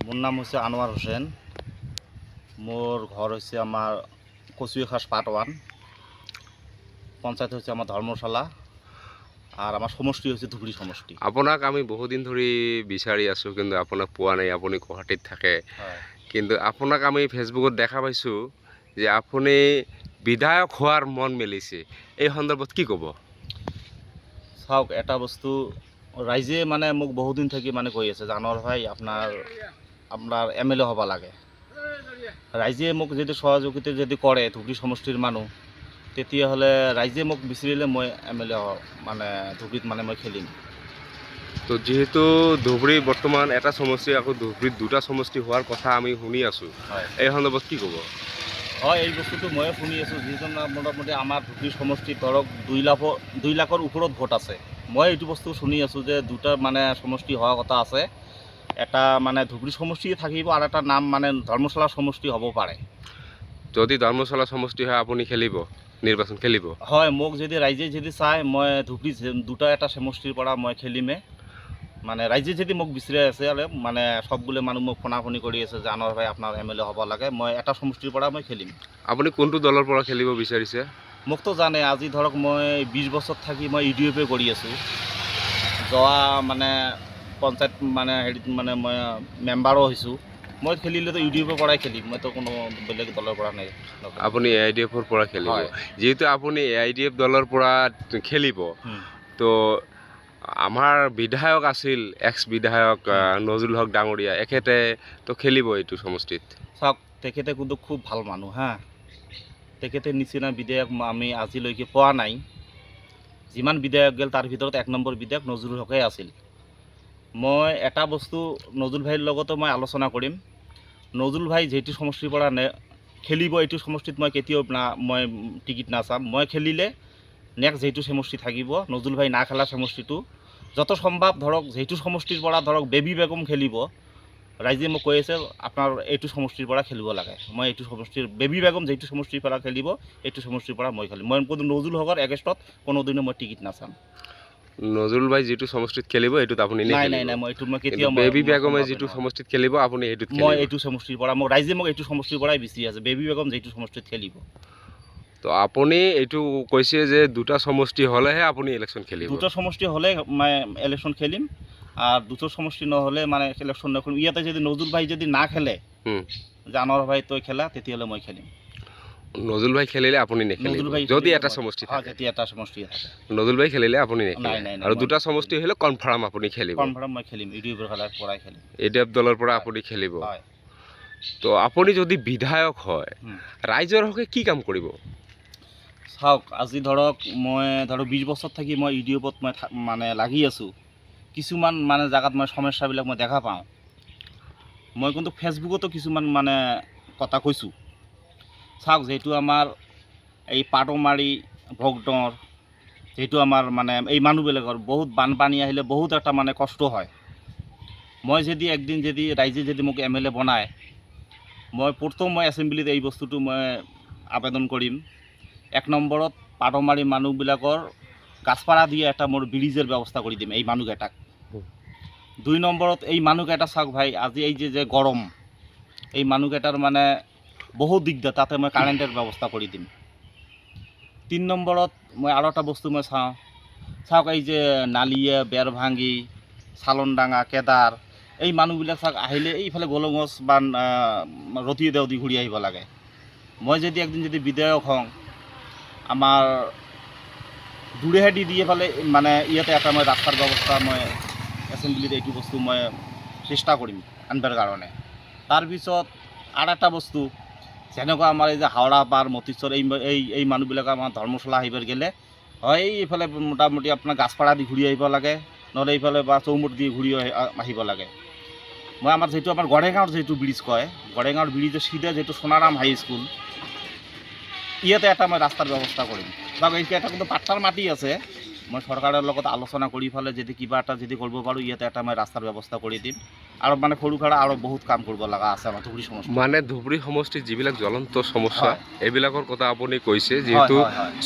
মোৰ নাম হৈছে আনোৱাৰ হোসেন। মোৰ ঘৰ হৈছে আমাৰ কচুখাস পাৰ্ট 1, পঞ্চায়ত হৈছে আমাৰ ধৰ্মশালা, আৰ আমাৰ সমষ্টি হচ্ছে ধুবুৰী সমষ্টি। আপোনাক আমি বহুদিন ধৰি বিচাৰি আছোঁ, কিন্তু আপোনাক পোৱা নাই। আপুনি গুৱাহাটীত থাকে, কিন্তু আপোনাক আমি ফেচবুকত দেখা পাইছোঁ যে আপুনি বিধায়ক হোৱাৰ মন মেলিছে। এই সন্দৰ্ভত কি ক'ব? চাওক, এটা বস্তু ৰাইজে মানে মোক বহুদিন থাকি মানে কৈ আছে যে আনোৱাৰ ভাই আপনাৰ MLA হবা লাগে। ৰাইজে মোক যদি সহযোগিতা যদি কৰে ধুবুৰী সমষ্টিৰ মানুহ, তেতিয়াহ'লে ৰাইজে মোক বিচাৰিলে মই MLA মানে ধুবুৰীত মানে মই খেলিম। তো যেহেতু ধুবুৰী বৰ্তমান এটা সমষ্টি, আকৌ ধুবুৰীত দুটা সমষ্টি হোৱাৰ কথা আমি শুনি আছোঁ, এই সন্দৰ্ভত কি ক'ব? হয়, এই বস্তুটো ময়ে শুনি আছোঁ। যিহেতু মোটামুটি আমাৰ ধুবুৰী সমষ্টিত ধৰক 2 লাখৰ ওপৰত ভোট আছে। মই এইটো বস্তু শুনি আছোঁ যে দুটা মানে সমষ্টি হোৱা কথা আছে। এটা মানে ধুবুৰী সমষ্টি থাকিব আৰু এটা নাম মানে ধৰ্মশালা সমষ্টি হ'ব পাৰে। যদি ধৰ্মশালা সমষ্টি হয়, আপুনি খেলিব, নিৰ্বাচন খেলিব? হয়, মোক যদি ৰাইজে যদি চায়, মই ধুবুৰী দুটা এটা সমষ্টিৰ পৰা মই খেলিমে। মানে ৰাইজে যদি মোক বিচাৰি আছে, মানে সবগুলো মানুহ মোক ফোনাফোনি কৰি আছে যে আনোৱাৰ ভাই আপোনাৰ MLA হ'ব লাগে, মই এটা সমষ্টিৰ পৰা মই খেলিম। আপুনি কোনটো দলৰ পৰা খেলিব বিচাৰিছে? মোকতো জানে, আজি ধৰক মই 20 বছৰ থাকি মই UDF কৰি আছোঁ। যোৱা মানে পঞ্চায়ত মানে হেৰিত মানে মই মেম্বাৰো হৈছোঁ। মই খেলিলেতো UDF পৰাই খেলিম, মইতো কোনো বেলেগ দলৰ পৰা নাই। আপুনি AIDF পৰা খেলিব? যেহেতু আপুনি AIDF দলৰ পৰা খেলিব, তো আমাৰ বিধায়ক আছিল এক্স বিধায়ক নজৰুল হক ডাঙৰীয়া, এখেতে তো খেলিব এইটো সমষ্টিত। চাওক, তেখেতে কিন্তু খুব ভাল মানুহ হা। তেখেতে নিচিনা বিধায়ক আমি আজিলৈকে পোৱা নাই। যিমান বিধায়ক গেল তাৰ ভিতৰত 1 নম্বৰ বিধায়ক নজৰুল হকেই আছিল। মই এটা বস্তু নজৰুল ভাইৰ লগতো মই আলোচনা কৰিম। নজৰুল ভাই যেইটো সমষ্টিৰ পৰা খেলিব, এইটো সমষ্টিত মই কেতিয়াও মই টিকিট নাচাম। মই খেলিলে নেক্সট যেইটো সমষ্টি থাকিব, নজৰুল ভাই না খেলা সমষ্টিটো যত সম্ভৱ ধৰক যেইটো সমষ্টিৰ পৰা ধৰক বেবী বেগম খেলিব, ৰাইজে মোক কৈ আছে আপোনাৰ এইটো সমষ্টিৰ পৰা খেলিব লাগে। মই এইটো সমষ্টিৰ বেবী বেগম যেইটো সমষ্টিৰ পৰা খেলিব, এইটো সমষ্টিৰ পৰা মই খেলিম। মই কোনো নজৰুল হকৰ এগেইনষ্টত কোনোদিনো মই টিকিট নাচাম। নজৰুল ভাই যিটো সমষ্টিত খেলিব, এইটোত আপুনি নাই, মই এইটো মই কেতিয়াও বেবী বেগমে যিটো সমষ্টিত খেলিব, আপুনি এইটোত খেলিব? মই এইটো সমষ্টিৰ পৰা, মোক ৰাইজে মোক এইটো সমষ্টিৰ পৰাই বিচাৰি আছে, বেবী বেগম যেইটো সমষ্টিত খেলিব। তো আপুনি এইটো কৈছে যে দুটা সমষ্টি হ'লেহে আপুনি ইলেকশ্যন খেলিব? দুটো সমষ্টি হ'লে মই ইলেকশ্যন খেলিম, আর দুটো সমষ্টি নহ'লে মানে ইলেকশ্যন নকৰিম। ইয়াতে যদি নজৰুল ভাই যদি না খেলে, যে আনোৱাৰ ভাই তই খেলা, তেতিয়াহ'লে মই খেলিম। নজৰুল ভাই খেলিলে আপুনি নেখেলিব? যদি এটা সমষ্টি থাকে, যদি এটা সমষ্টি থাকে, নজৰুল ভাই খেলিলে আপুনি নেখেলিব? নাই, আৰু দুটা সমষ্টি হ'লে কনফাৰ্ম আপুনি খেলিব? কনফাৰ্ম মই খেলিম, UDF পৰাই খেলিম। AIDF দলৰ পৰা আপুনি খেলিব? তো আপুনি যদি বিধায়ক হয়, ৰাইজৰ হকে কি কাম কৰিব? চাওক, আজি ধৰক মই 20 বছৰ থাকি মই UDFত মই মানে লাগি আছোঁ। কিছুমান মানে জেগাত মই সমস্যাবিলাক মই দেখা পাওঁ। মই কিন্তু ফেচবুকতো কিছুমান মানে কথা কৈছোঁ। চাওক, যিহেতু আমাৰ এই পাটমাৰি ভগদৰ, যিহেতু আমাৰ মানে এই মানুহবিলাকৰ বহুত বানপানী আহিলে বহুত এটা মানে কষ্ট হয়। মই যদি একদিন যদি ৰাইজে যদি মোক MLA বনায়, মই প্ৰথম মই এছেম্বলিত এই বস্তুটো মই আবেদন কৰিম। 1 নম্বৰত পাটমাৰি মানুহবিলাকৰ গাছপাৰা দিয়ে এটা মোৰ ব্ৰিজৰ ব্যৱস্থা কৰি দিম এই মানুহকেইটাক। 2 নম্বৰত এই মানুহকেইটা চাওক ভাই, আজি এই যে গৰম, এই মানুহকেইটাৰ মানে বহুত দিগদাৰ, তাতে মই কাৰেণ্টেৰ ব্যৱস্থা কৰি দিম। 3 নম্বৰত মই আৰু এটা বস্তু মই চাওক, এই যে নালিয়া, বেৰভাঙি, চালনডাঙা, কেদাৰ, এই মানুহবিলাক চাওক আহিলে এইফালে গোলগছ বা ৰতিদেও দি ঘূৰি আহিব লাগে। মই যদি একদিন যদি বিধায়ক হওঁ, আমাৰ দূৰেহেদি দিয়ে ফালে মানে ইয়াতে এটা মই ৰাস্তাৰ ব্যৱস্থা মই এছেম্বলিত এইটো বস্তু মই চেষ্টা কৰিম আনবাৰ কাৰণে। তাৰপিছত আৰু এটা বস্তু, যেনেকুৱা আমাৰ এই যে হাওৰা পাৰ মতিশ্বৰ, এই মানুহবিলাক আমাৰ ধৰ্মশালা আহিবৰ গ'লে হয় এইফালে মোটামুটি আপোনাৰ গাছপাৰা দি ঘূৰি আহিব লাগে, নহ'লে এইফালে বা চৌমুট দি ঘূৰি আহিব লাগে। মই আমাৰ যিটো আমাৰ গড়েগাঁৱৰ যিটো ব্ৰিজ কয়, গড়েগাঁৱৰ ব্ৰিজৰ চিধা যিটো সোণাৰাম হাই স্কুল, ইয়াতে এটা মই ৰাস্তাৰ ব্যৱস্থা কৰিম। চাওক, এইটো এটা কিন্তু পাট্টাৰ মাটি আছে, মই চৰকাৰৰ লগত আলোচনা কৰি পেলাই যদি কিবা এটা যদি কৰিব পাৰোঁ, ইয়াতে এটা মই ৰাস্তাৰ ব্যৱস্থা কৰি দিম। আৰু মানে সৰু সুৰা আৰু বহুত কাম কৰিব লগা আছে আমাৰ ধুবুৰী সমষ্টিত। মানে ধুবুৰী সমষ্টিত যিবিলাক জ্বলন্ত সমস্যা, এইবিলাকৰ কথা আপুনি কৈছে। যিহেতু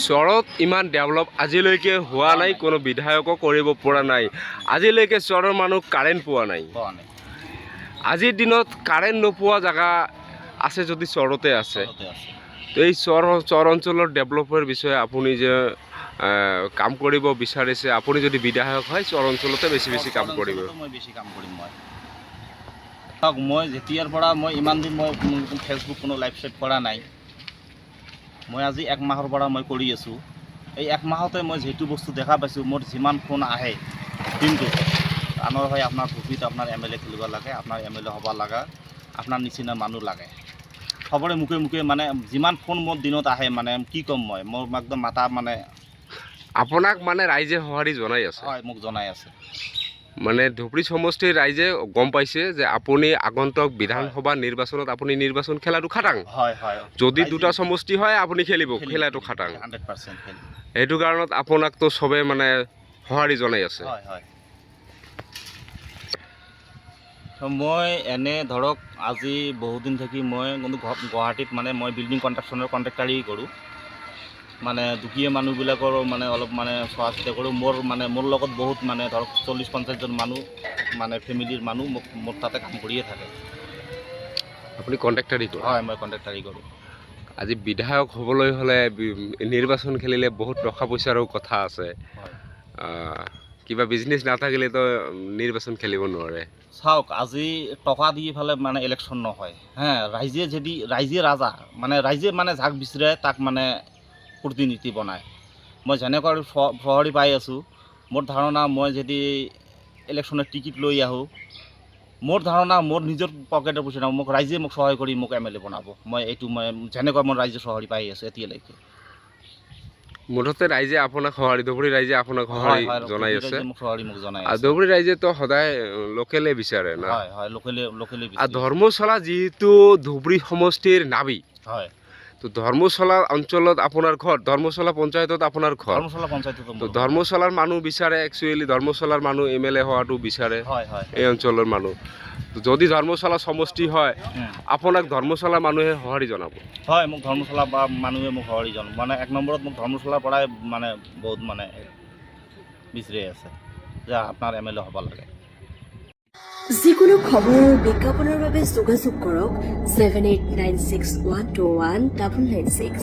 চৰত ইমান ডেভেলপ আজিলৈকে হোৱা নাই, কোনো বিধায়কো কৰিব পৰা নাই, আজিলৈকে চৰৰ মানুহ কাৰেণ্ট পোৱা নাই। আজিৰ দিনত কাৰেণ্ট নোপোৱা জেগা আছে যদি চৰতে আছে, চৰতে আছে। তো এই চৰ অঞ্চলৰ ডেভেলপৰ বিষয়ে আপুনি যে কাম কৰিব বিচাৰিছে, আপুনি যদি বিধায়ক হয় চৰ অঞ্চলতে বেছি কাম কৰিব। মই বেছি কাম কৰিম। মই যেতিয়াৰ পৰা মই ইমান দিন মই ফেচবুক কোনো লাইভ চাইভ কৰা নাই, মই আজি 1 মাহৰ পৰা মই কৰি আছোঁ। এই 1 মাহতে মই যিটো বস্তু দেখা পাইছোঁ, মোৰ যিমান ফোন আহে দিনটো, আনৰ হয় আপোনাৰ ভূপিত আপোনাৰ MLA খেলিব লাগে, আপোনাৰ MLA হ'ব লাগে, আপোনাৰ নিচিনা মানুহ লাগে, সবৰে মুখে মুখে মানে যিমান ফোন মোৰ দিনত আহে, মানে কি ক'ম মই, মোৰ একদম মাথা মানে। আপোনাক মানে ৰাইজে সঁহাৰি জনাই আছে? হয়, মোক জনাই আছে। মানে ধুবুৰী সমষ্টিৰ ৰাইজে গম পাইছে যে আপুনি আগন্তুক বিধানসভা নিৰ্বাচনত আপুনি নিৰ্বাচন খেলাটো খাটাং। হয় হয়। যদি দুটা সমষ্টি হয় আপুনি খেলাটো খাটাং। 100% খেলিম। সেইটো কাৰণত আপোনাকতো চবে মানে সঁহাৰি জনাই আছে। হয় হয়। মই এনে ধৰক আজি বহুদিন থাকি মই কিন্তু গুৱাহাটীত মানে মই বিল্ডিং কনষ্ট্ৰাকশ্যনৰ কণ্ট্ৰেক্টাৰী কৰোঁ। মানে দুখীয়া মানুহবিলাকৰ মানে অলপ মানে চোৱা চিতা কৰোঁ। মোৰ লগত বহুত মানে ধৰক 40-50জন মানুহ মানে ফেমিলিৰ মানুহ মোৰ তাতে কাম কৰিয়ে থাকে। আপুনি কণ্ট্ৰেক্টাৰী কৰে? হয়, মই কণ্ট্ৰেক্টাৰী কৰোঁ। আজি বিধায়ক হ'বলৈ হ'লে নিৰ্বাচন খেলিলে বহুত টকা পইচাৰো কথা আছে। হয়। কিবা বিজনেছ নাথাকিলেতো নিৰ্বাচন খেলিব নোৱাৰে। চাওক, আজি টকা দি পেলাই মানে ইলেকশ্যন নহয়। ৰাইজে ৰাজা, মানে ৰাইজে মানে যাক বিচাৰে তাক মানে প্ৰতিনিধি বনায়। মই যেনেকৈ সঁহাৰি পাই আছোঁ, মোৰ ধাৰণা মই যদি ইলেকশ্যনৰ টিকেট লৈ আহোঁ, মোৰ ধাৰণা মোৰ নিজৰ পকেটৰ পইচা নহয়, মোক ৰাইজে মোক সহায় কৰি মোক MLA বনাব। মই যেনেকুৱা মই ৰাইজে সঁহাৰি পাই আছোঁ এতিয়ালৈকে। মুঠতে ৰাইজে আপোনাক ধুবুৰী ৰাইজে আপোনাক সঁহাৰি জনাই আছে। আৰু ধুবুৰী ৰাইজেতো সদায় লোকেলে বিচাৰে না? হয় হয়, লোকেলে। আৰু ধৰ্মশালা যিহেতু ধুবুৰী সমষ্টিৰ নাবি, হয়, তো ধৰ্মশালা অঞ্চলত আপোনাৰ ঘৰ, ধৰ্মশালা পঞ্চায়তত আপোনাৰ ঘৰ। ধৰ্মশালা পঞ্চায়তত তো ধৰ্মশালাৰ মানুহ বিচাৰে, একচুৱেলি ধৰ্মশালাৰ মানুহ MLA হোৱাটো বিচাৰে। হয় হয়। এই অঞ্চলৰ মানুহ যদি ধৰ্মশালা সমষ্টি হয়, আপোনাক ধৰ্মশালা মানুহে সঁহাৰি জনাব? হয়, মোক ধৰ্মশালা বা মানুহে মোক সঁহাৰি জনাব। মানে 1 নম্বৰত মোক ধৰ্মশালাৰ পৰাই মানে বহুত মানে বিচাৰি আছে যে আপোনাৰ MLA হ'ব লাগে। যিকোনো খবৰ আৰু বিজ্ঞাপনৰ বাবে যোগাযোগ কৰক 7896121996।